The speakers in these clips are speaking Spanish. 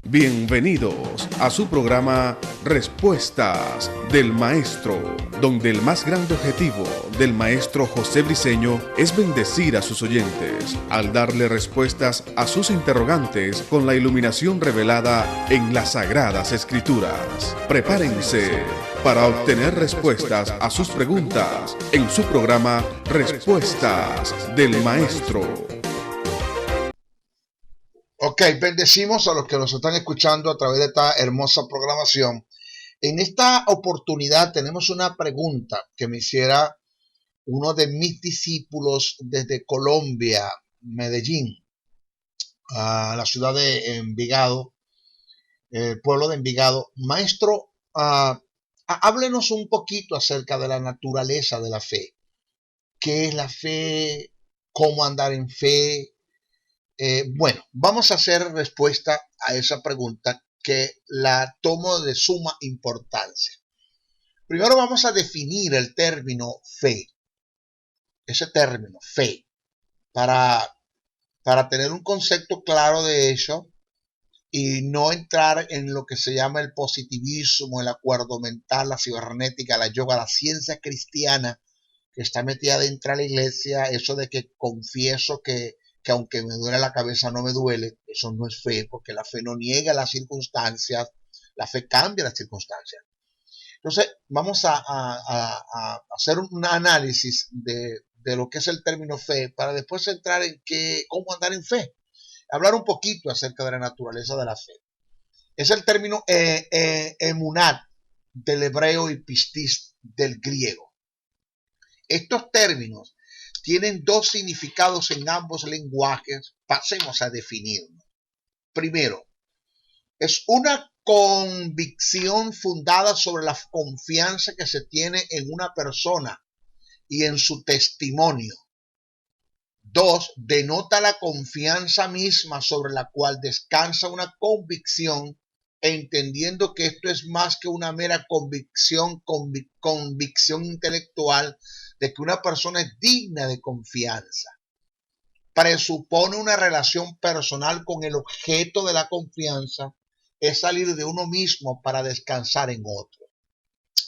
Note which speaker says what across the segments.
Speaker 1: Bienvenidos a su programa Respuestas del Maestro, donde el más grande objetivo del maestro José Briceño es bendecir a sus oyentes al darle respuestas a sus interrogantes con la iluminación revelada en las Sagradas Escrituras. Prepárense para obtener respuestas a sus preguntas en su programa Respuestas del Maestro.
Speaker 2: Ok, bendecimos a los que nos están escuchando a través de esta hermosa programación. En esta oportunidad tenemos una pregunta que me hiciera uno de mis discípulos desde Colombia, Medellín, a la ciudad de Envigado, el pueblo de Envigado. Maestro, háblenos un poquito acerca de la naturaleza de la fe. ¿Qué es la fe? ¿Cómo andar en fe? Bueno, vamos a hacer respuesta a esa pregunta que la tomo de suma importancia. Primero vamos a definir el término fe, ese término fe, para tener un concepto claro de ello y no entrar en lo que se llama el positivismo, el acuerdo mental, la cibernética, la yoga, la ciencia cristiana que está metida dentro de la iglesia, eso de que confieso que aunque me duele la cabeza no me duele, eso no es fe, porque la fe no niega las circunstancias, la fe cambia las circunstancias. Entonces, vamos a hacer un análisis de lo que es el término fe, para después entrar en cómo andar en fe. Hablar un poquito acerca de la naturaleza de la fe. Es el término emunat del hebreo y pistis del griego. Estos términos tienen dos significados en ambos lenguajes. Pasemos a definirlos. Primero, es una convicción fundada sobre la confianza que se tiene en una persona y en su testimonio. Dos, denota la confianza misma sobre la cual descansa una convicción, entendiendo que esto es más que una mera convicción intelectual de que una persona es digna de confianza. Presupone una relación personal con el objeto de la confianza, es salir de uno mismo para descansar en otro.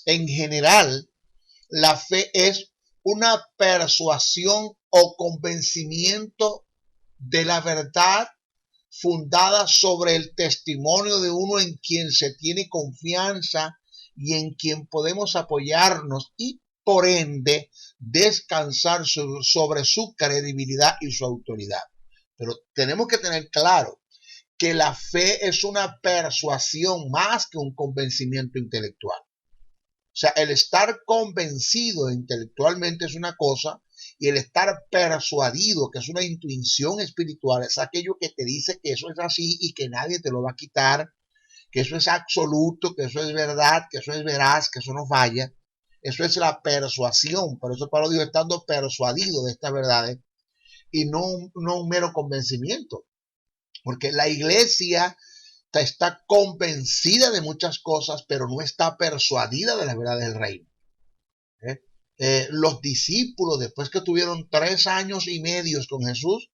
Speaker 2: En general, la fe es una persuasión o convencimiento de la verdad fundada sobre el testimonio de uno en quien se tiene confianza y en quien podemos apoyarnos y por ende descansar sobre su credibilidad y su autoridad. Pero tenemos que tener claro que la fe es una persuasión más que un convencimiento intelectual. O sea, el estar convencido intelectualmente es una cosa y el estar persuadido, que es una intuición espiritual, es aquello que te dice que eso es así y que nadie te lo va a quitar, que eso es absoluto, que eso es verdad, que eso es veraz, que eso no falla. Eso es la persuasión. Por eso Pablo dijo, estando persuadido de estas verdades y no un mero convencimiento. Porque la iglesia está convencida de muchas cosas, pero no está persuadida de las verdades del reino. Los discípulos, después que tuvieron 3 años y medio con Jesús,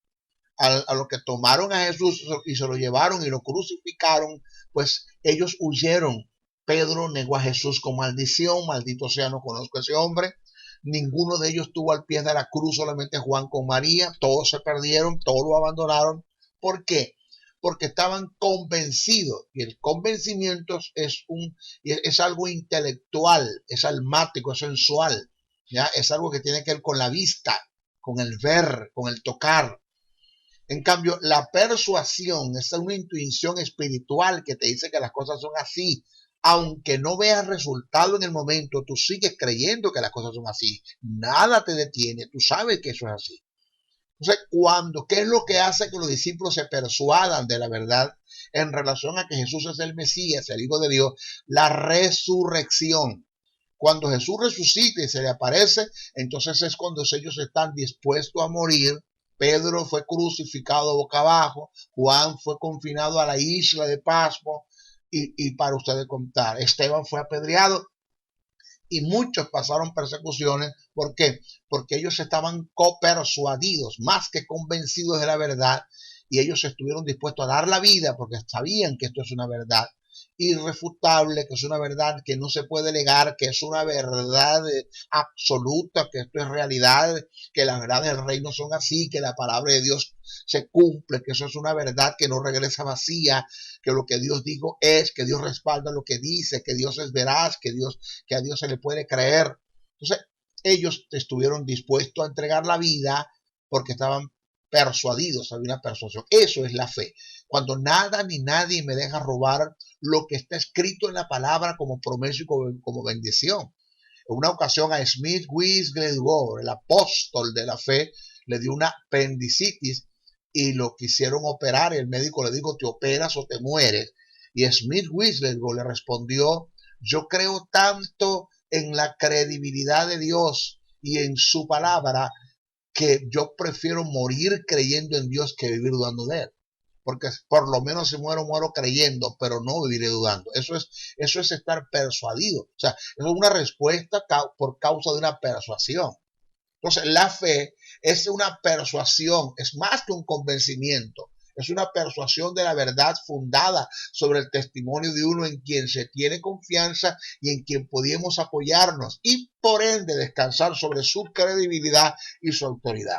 Speaker 2: a lo que tomaron a Jesús y se lo llevaron y lo crucificaron, pues ellos huyeron. Pedro negó a Jesús con maldición, maldito sea, no conozco a ese hombre. Ninguno de ellos estuvo al pie de la cruz, solamente Juan con María. Todos se perdieron, todos lo abandonaron. ¿Por qué? Porque estaban convencidos, y el convencimiento es algo intelectual, es almático, es sensual, ¿ya? Es algo que tiene que ver con la vista, con el ver, con el tocar. En cambio, la persuasión es una intuición espiritual que te dice que las cosas son así. Aunque no veas resultado en el momento, tú sigues creyendo que las cosas son así. Nada te detiene, tú sabes que eso es así. Entonces, ¿qué es lo que hace que los discípulos se persuadan de la verdad en relación a que Jesús es el Mesías, el Hijo de Dios? La resurrección. Cuando Jesús resucita y se le aparece, entonces es cuando ellos están dispuestos a morir. Pedro fue crucificado boca abajo, Juan fue confinado a la isla de Pasmo, y para ustedes contar, Esteban fue apedreado y muchos pasaron persecuciones. ¿Por qué? Porque ellos estaban copersuadidos, más que convencidos de la verdad, y ellos estuvieron dispuestos a dar la vida porque sabían que esto es una verdad irrefutable, que es una verdad que no se puede negar, que es una verdad absoluta, que esto es realidad, que las verdades del reino son así, que la palabra de Dios se cumple, que eso es una verdad que no regresa vacía, que lo que Dios dijo es, que Dios respalda lo que dice, que Dios es veraz, que a Dios se le puede creer. Entonces, ellos estuvieron dispuestos a entregar la vida porque estaban persuadidos, había una persuasión. Eso es la fe. Cuando nada ni nadie me deja robar lo que está escrito en la palabra como promesa y como bendición. En una ocasión a Smith Wigglesworth, el apóstol de la fe, le dio una apendicitis y lo quisieron operar. El médico le dijo, te operas o te mueres. Y Smith Wigglesworth le respondió, yo creo tanto en la credibilidad de Dios y en su palabra que yo prefiero morir creyendo en Dios que vivir dudando de él. Porque por lo menos si muero, muero creyendo, pero no viviré dudando. Eso es estar persuadido. O sea, es una respuesta por causa de una persuasión. Entonces, la fe es una persuasión, es más que un convencimiento. Es una persuasión de la verdad fundada sobre el testimonio de uno en quien se tiene confianza y en quien podemos apoyarnos y por ende descansar sobre su credibilidad y su autoridad.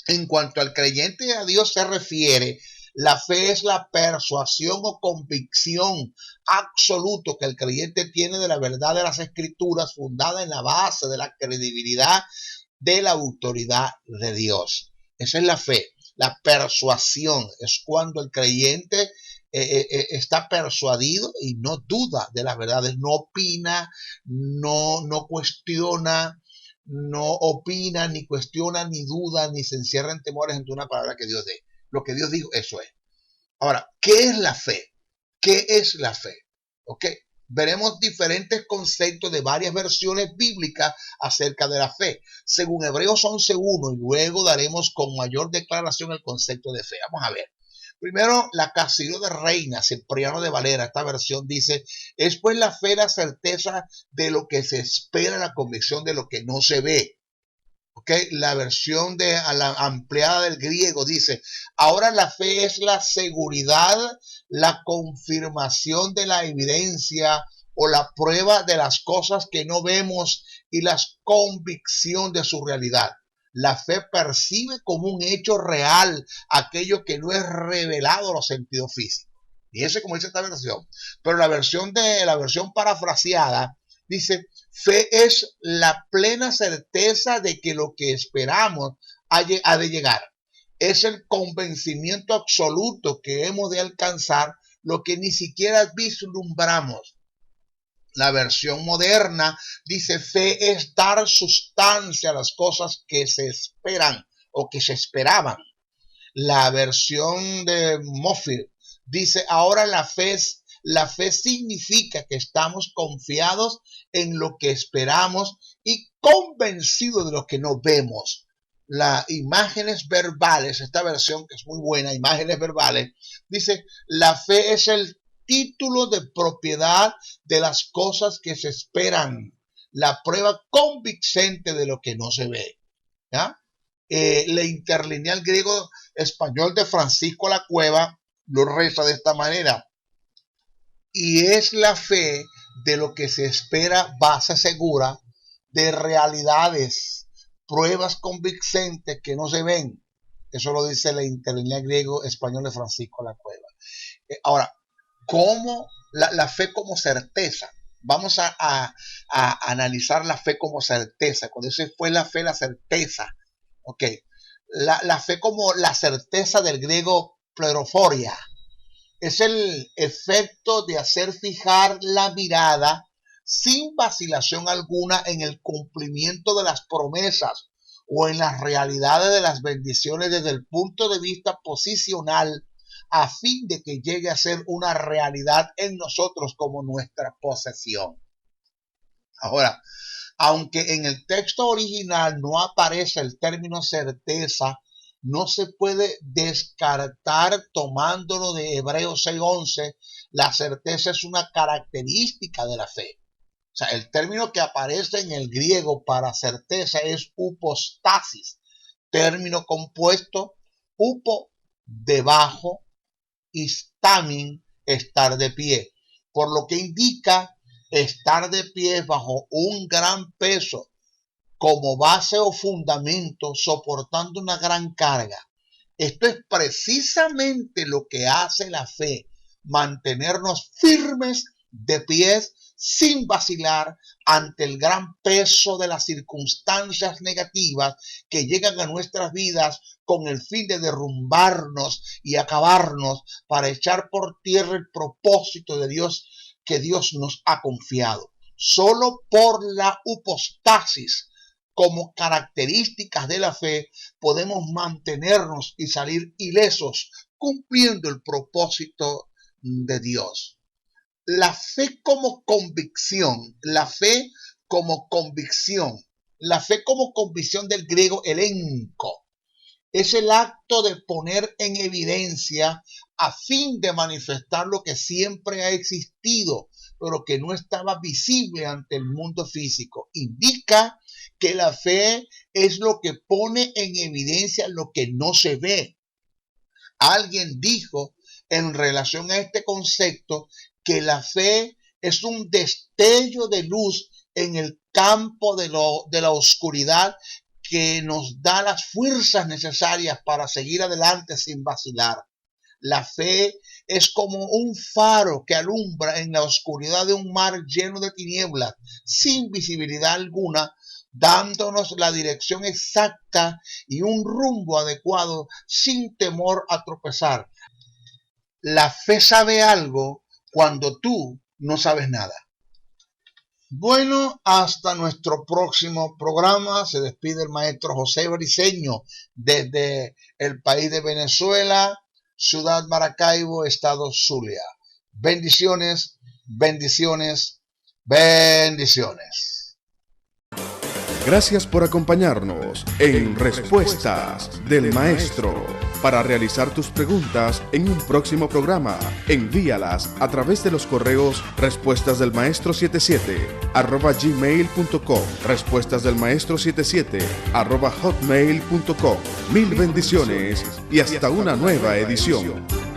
Speaker 2: En cuanto al creyente a Dios se refiere, la fe es la persuasión o convicción absoluta que el creyente tiene de la verdad de las Escrituras fundada en la base de la credibilidad de la autoridad de Dios. Esa es la fe. La persuasión es cuando el creyente está persuadido y no duda de las verdades, no opina, no cuestiona, no opina, ni cuestiona, ni duda, ni se encierra en temores ante una palabra que Dios dé. Lo que Dios dijo, eso es. Ahora, ¿qué es la fe? ¿Qué es la fe? ¿Ok? Veremos diferentes conceptos de varias versiones bíblicas acerca de la fe, según Hebreos 11:1, y luego daremos con mayor declaración el concepto de fe. Vamos a ver. Primero, la Castillo de Reina, Cipriano de Valera, esta versión dice, es pues la fe la certeza de lo que se espera, la convicción de lo que no se ve. Okay. La versión de la ampliada del griego dice, ahora la fe es la seguridad, la confirmación de la evidencia o la prueba de las cosas que no vemos y la convicción de su realidad. La fe percibe como un hecho real aquello que no es revelado a los sentidos físicos. Y ese como dice esta versión. Pero la versión parafraseada dice, fe es la plena certeza de que lo que esperamos ha de llegar. Es el convencimiento absoluto que hemos de alcanzar lo que ni siquiera vislumbramos. La versión moderna dice, fe es dar sustancia a las cosas que se esperan o que se esperaban. La versión de Moffitt dice, ahora la fe significa que estamos confiados en lo que esperamos y convencidos de lo que no vemos. Las imágenes verbales, esta versión que es muy buena, imágenes verbales, dice, la fe es el título de propiedad de las cosas que se esperan, la prueba convincente de lo que no se ve. ¿Ya? La interlineal griego español de Francisco La Cueva lo reza de esta manera. Y es la fe de lo que se espera, base segura de realidades, pruebas convincentes que no se ven. Eso lo dice la interlineal griego español de Francisco La Cueva. Ahora, ¿cómo la fe como certeza? Vamos a analizar la fe como certeza. Cuando dice fue la fe la certeza. Ok. La fe como la certeza del griego pleroforia. Es el efecto de hacer fijar la mirada sin vacilación alguna en el cumplimiento de las promesas o en las realidades de las bendiciones desde el punto de vista posicional a fin de que llegue a ser una realidad en nosotros como nuestra posesión. Ahora, aunque en el texto original no aparece el término certeza, no se puede descartar tomándolo de Hebreos 6:11, la certeza es una característica de la fe. O sea, el término que aparece en el griego para certeza es hypostasis, término compuesto, hupo, debajo y también estar de pie, por lo que indica estar de pie bajo un gran peso como base o fundamento, soportando una gran carga. Esto es precisamente lo que hace la fe, mantenernos firmes de pies sin vacilar ante el gran peso de las circunstancias negativas que llegan a nuestras vidas con el fin de derrumbarnos y acabarnos, para echar por tierra el propósito de Dios que Dios nos ha confiado. Solo por la hipostasis como características de la fe podemos mantenernos y salir ilesos cumpliendo el propósito de Dios. La fe como convicción, la fe como convicción del griego elenco, es el acto de poner en evidencia a fin de manifestar lo que siempre ha existido, pero que no estaba visible ante el mundo físico. Indica que la fe es lo que pone en evidencia lo que no se ve. Alguien dijo en relación a este concepto que la fe es un destello de luz en el campo de la oscuridad que nos da las fuerzas necesarias para seguir adelante sin vacilar. La fe es como un faro que alumbra en la oscuridad de un mar lleno de tinieblas, sin visibilidad alguna, dándonos la dirección exacta y un rumbo adecuado sin temor a tropezar. La fe sabe algo cuando tú no sabes nada. Bueno, hasta nuestro próximo programa. Se despide el maestro José Briceño desde el país de Venezuela, Ciudad Maracaibo, Estado Zulia. Bendiciones, bendiciones, bendiciones.
Speaker 1: Gracias por acompañarnos en Respuestas del Maestro. Para realizar tus preguntas en un próximo programa, envíalas a través de los correos respuestasdelmaestro77@gmail.com, respuestasdelmaestro77@hotmail.com. Mil bendiciones y hasta una nueva edición.